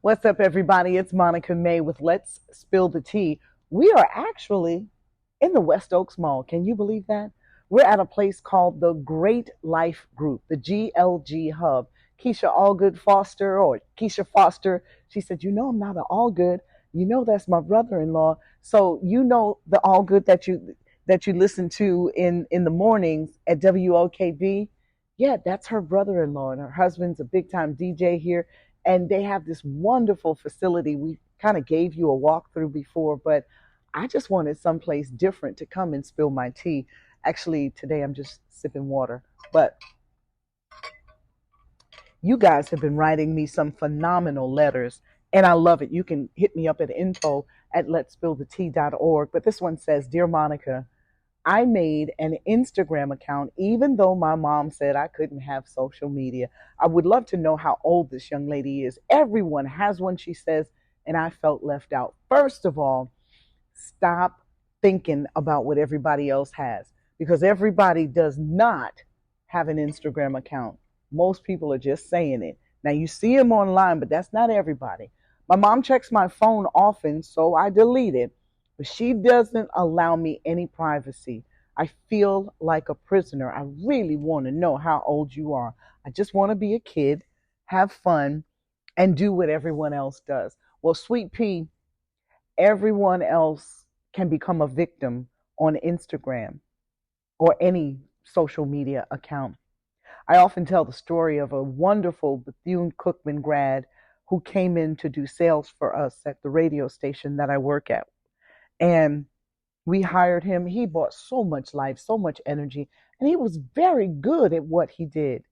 What's up, everybody? It's Monica May with Let's Spill the Tea. We are actually in the West Oaks Mall. Can you believe that? We're at a place called the Great Life Group, the GLG Hub. Keisha Allgood Foster, or Keisha Foster, she said, "You know, I'm not an Allgood. You know, that's my brother-in-law. So you know the Allgood that you listen to in the mornings at WOKB. Yeah, that's her brother-in-law, and her husband's a big-time DJ here, and they have this wonderful facility. We kind of gave you a walkthrough before, but I just wanted someplace different to come and spill my tea. Actually, today I'm just sipping water, but you guys have been writing me some phenomenal letters, and I love it. You can hit me up at info at letsspillthetea.org. But this one says, "Dear Monica, I made an Instagram account even though my mom said I couldn't have social media. I would love to know how old this young lady is. Everyone has one," she says, "and I felt left out." First of all, stop thinking about what everybody else has, because everybody does not have an Instagram account. Most people are just saying it. Now, you see them online, but that's not everybody. My mom checks my phone often, so I delete it, but she doesn't allow me any privacy. I feel like a prisoner. I really want to know how old you are. I just want to be a kid, have fun, and do what everyone else does. Well, Sweet Pea, everyone else can become a victim on Instagram or any social media account. I often tell the story of a wonderful Bethune-Cookman grad who came in to do sales for us at the radio station that I work at. And we hired him. He brought so much life, so much energy, and he was very good at what he did.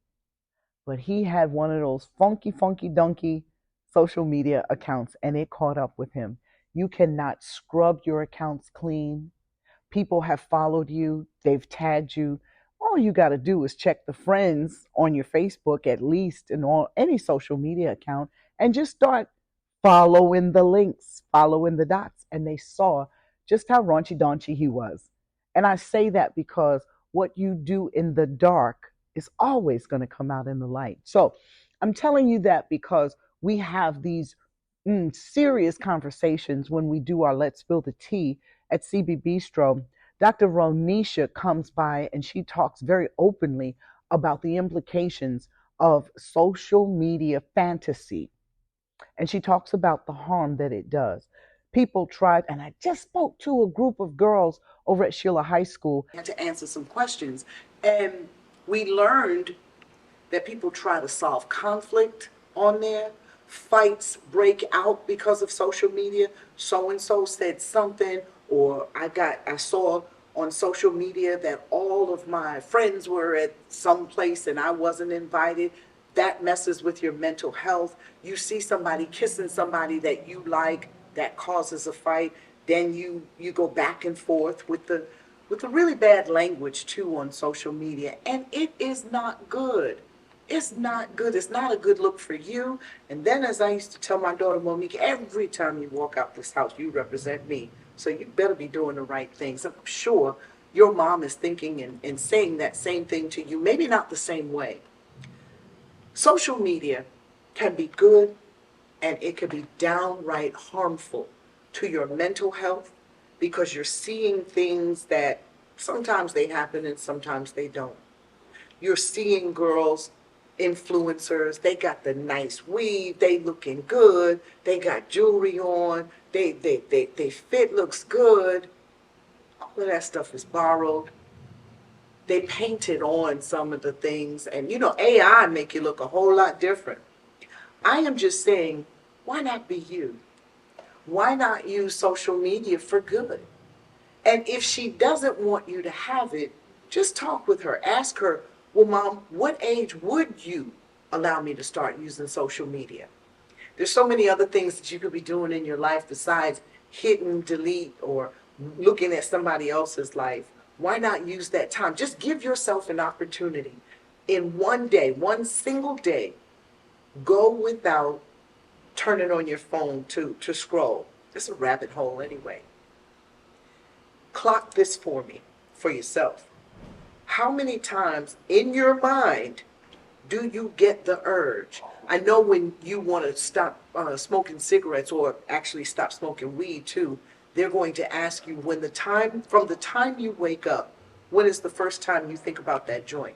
But he had one of those funky, funky, dunky social media accounts, and it caught up with him. You cannot scrub your accounts clean. People have followed you, they've tagged you. All you got to do is check the friends on your Facebook, at least, and on any social media account, and just start following the links, following the dots. And they saw just how raunchy daunchy he was. And I say that because what you do in the dark is always going to come out in the light. So I'm telling you that because we have these serious conversations when we do our Let's Spill the Tea at CB Bistro. Dr. Ronisha comes by and she talks very openly about the implications of social media fantasy. And she talks about the harm that it does. People tried, and I just spoke to a group of girls over at Sheila High School. I had to answer some questions. And we learned that people try to solve conflict on there. Fights break out because of social media. So and so said something, or I saw on social media that all of my friends were at some place and I wasn't invited. That messes with your mental health. You see somebody kissing somebody that you like, that causes a fight. Then you go back and forth with the really bad language too on social media, and it is not good. It's not good. It's not a good look for you. And then, as I used to tell my daughter Monique, every time you walk out this house, you represent me. So you better be doing the right things. I'm sure your mom is thinking and saying that same thing to you, maybe not the same way. Social media can be good and it can be downright harmful to your mental health because you're seeing things that sometimes they happen and sometimes they don't. You're seeing girls, influencers, they got the nice weave, they looking good, they got jewelry on, they fit looks good. All of that stuff is borrowed. They painted on some of the things, and AI make you look a whole lot different. I am just saying, why not be you? Why not use social media for good? And if she doesn't want you to have it, just talk with her. Ask her, well, Mom, what age would you allow me to start using social media? There's so many other things that you could be doing in your life besides hitting delete or looking at somebody else's life. Why not use that time? Just give yourself an opportunity. In one day, one single day, go without turning on your phone to scroll. It's a rabbit hole anyway. Clock this for me, for yourself. How many times in your mind do you get the urge? I know when you want to stop smoking cigarettes, or actually stop smoking weed too, they're going to ask you from the time you wake up, when is the first time you think about that joint?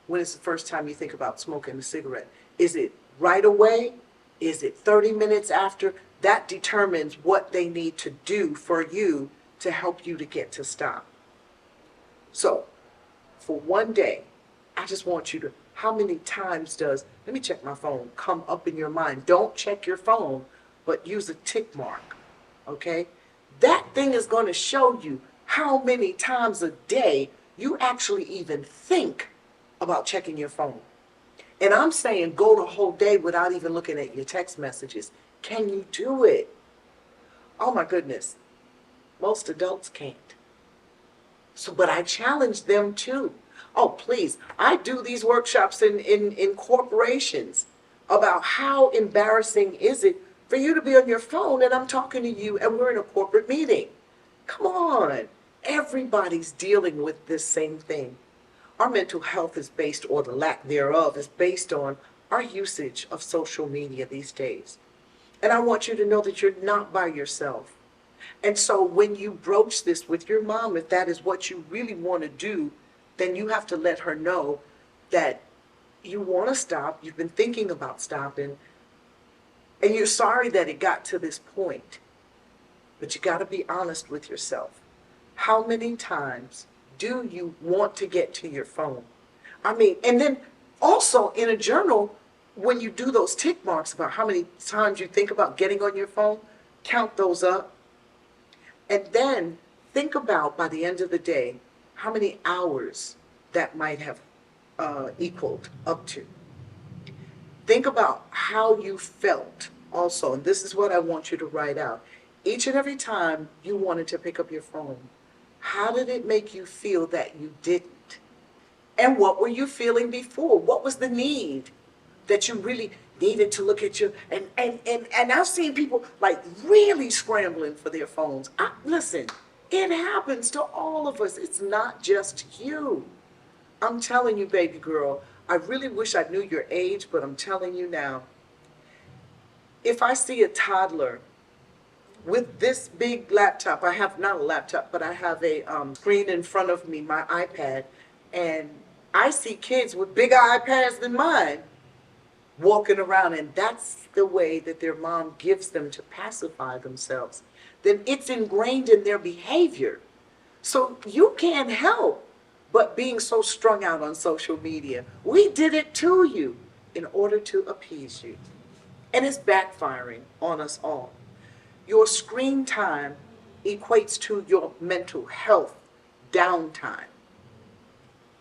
When is the first time you think about smoking a cigarette? Is it right away? Is it 30 minutes after? That determines what they need to do for you to help you to get to stop. So, for one day, I just want you to, how many times does, let me check my phone, come up in your mind? Don't check your phone, but use a tick mark, okay? That thing is going to show you how many times a day you actually even think about checking your phone. And I'm saying go the whole day without even looking at your text messages. Can you do it? Oh my goodness. Most adults can't. So, but I challenge them too. Oh, please. I do these workshops in corporations about how embarrassing is it for you to be on your phone and I'm talking to you and we're in a corporate meeting. Come on. Everybody's dealing with this same thing. Our mental health is based, or the lack thereof, is based on our usage of social media these days. And I want you to know that you're not by yourself. And so when you broach this with your mom, if that is what you really want to do, then you have to let her know that you want to stop, you've been thinking about stopping, and you're sorry that it got to this point. But you got to be honest with yourself. How many times do you want to get to your phone? I mean, and then also in a journal, when you do those tick marks about how many times you think about getting on your phone, count those up. And then think about, by the end of the day, how many hours that might have equaled up to. Think about how you felt also, and this is what I want you to write out. Each and every time you wanted to pick up your phone, how did it make you feel that you didn't? And what were you feeling before? What was the need that you really needed to look at your, and I've seen people like really scrambling for their phones. Listen, it happens to all of us. It's not just you. I'm telling you, baby girl, I really wish I knew your age, but I'm telling you now, if I see a toddler with this big laptop, I have not a laptop, but I have a screen in front of me, my iPad, and I see kids with bigger iPads than mine walking around, and that's the way that their mom gives them to pacify themselves, then it's ingrained in their behavior. So you can't help but being so strung out on social media. We did it to you in order to appease you. And it's backfiring on us all. Your screen time equates to your mental health downtime.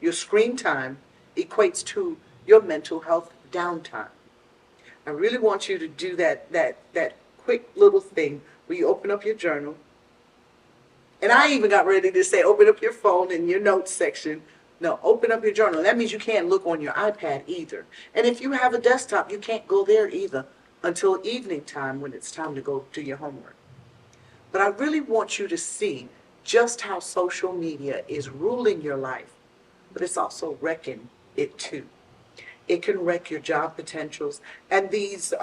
Your screen time equates to your mental health downtime. I really want you to do that quick little thing where you open up your journal. And I even got ready to say, open up your phone in your notes section. No, open up your journal. That means you can't look on your iPad either. And if you have a desktop, you can't go there either until evening time when it's time to go do your homework. But I really want you to see just how social media is ruling your life, but it's also wrecking it too. It can wreck your job potentials and these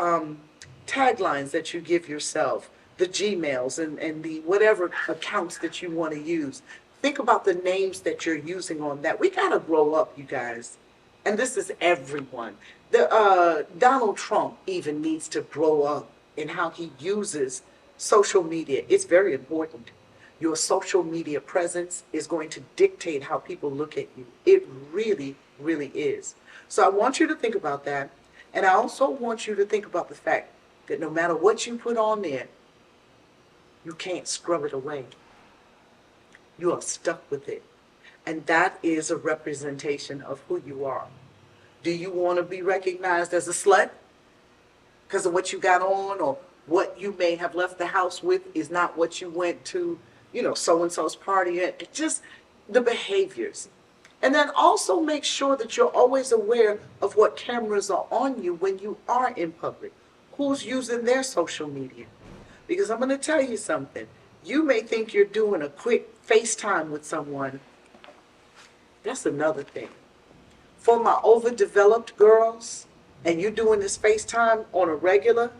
taglines that you give yourself, the Gmails and the whatever accounts that you want to use. Think about the names that you're using on that. We got to grow up, you guys. And this is everyone. Donald Trump even needs to grow up in how he uses social media. It's very important. Your social media presence is going to dictate how people look at you. It really, really is. So I want you to think about that. And I also want you to think about the fact that no matter what you put on there, you can't scrub it away. You are stuck with it. And that is a representation of who you are. Do you want to be recognized as a slut because of what you got on, or what you may have left the house with is not what you went to, so-and-so's party? It's just the behaviors. And then also make sure that you're always aware of what cameras are on you when you are in public. Who's using their social media? Because I'm going to tell you something. You may think you're doing a quick FaceTime with someone. That's another thing. For my overdeveloped girls, and you're doing this FaceTime on a regular,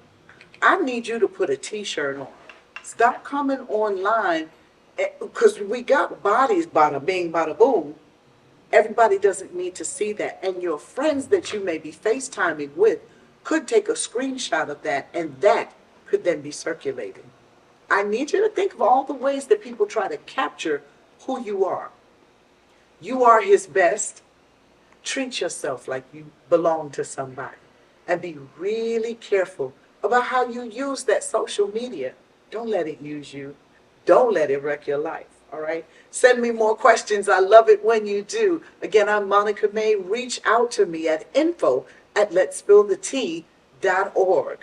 I need you to put a t-shirt on. Stop coming online because we got bodies, bada bing, bada boom. Everybody doesn't need to see that. And your friends that you may be FaceTiming with could take a screenshot of that, and that could then be circulated. I need you to think of all the ways that people try to capture who you are. You are his best. Treat yourself like you belong to somebody. And be really careful about how you use that social media. Don't let it use you. Don't let it wreck your life. All right. Send me more questions. I love it when you do. Again, I'm Monica May. Reach out to me at info@let'sspillthetea.org.